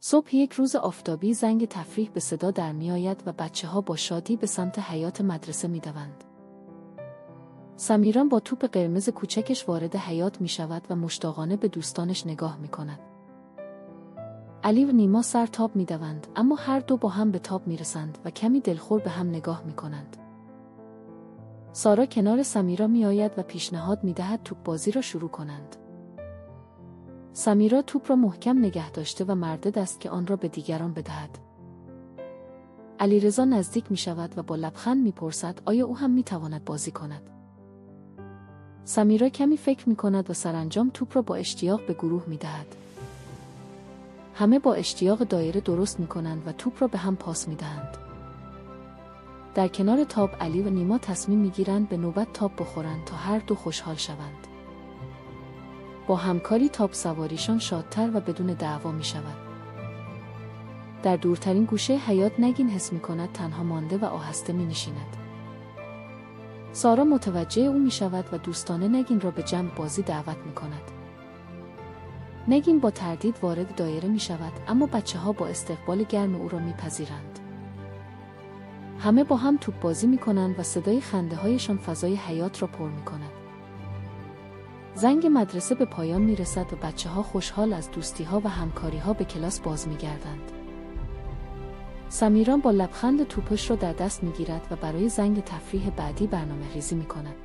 صبح یک روز آفتابی زنگ تفریح به صدا در می آید و بچه‌ها با شادی به سمت حیاط مدرسه می دوند. سمیران با توپ قرمز کوچکش وارد حیاط می شود و مشتاقانه به دوستانش نگاه می کند. علی و نیما سر تاب می دوند، اما هر دو با هم به تاب می رسند و کمی دلخور به هم نگاه می کنند. سارا کنار سمیرا می آید و پیشنهاد می دهد توپ بازی را شروع کنند. سمیرا توپ را محکم نگه داشته و مردد است که آن را به دیگران بدهد. علیرضا نزدیک می شود و با لبخند می پرسد آیا او هم می تواند بازی کند. سمیرا کمی فکر می کند و سرانجام توپ را با اشتیاق به گروه می دهد. همه با اشتیاق دایره درست می کنند و توپ را به هم پاس می دهند. در کنار تاب علی و نیما تصمیم می گیرند به نوبت تاب بخورند تا هر دو خوشحال شوند. با همکاری تاب سواریشان شادتر و بدون دعوا می شود. در دورترین گوشه حیاط نگین حس می کند تنها مانده و آهسته می نشیند. سارا متوجه او می شود و دوستانه نگین را به جمع بازی دعوت می کند. نگین با تردید وارد دایره می شود، اما بچه‌ها با استقبال گرم او را می پذیرند. همه با هم توپ بازی می کنند و صدای خنده هایشان فضای حیاط را پر می کند. زنگ مدرسه به پایان می رسد و بچه‌ها خوشحال از دوستی ها و همکاری ها به کلاس باز می گردند. سمیران با لبخند توپش را در دست می گیرد و برای زنگ تفریح بعدی برنامه ریزی می کند.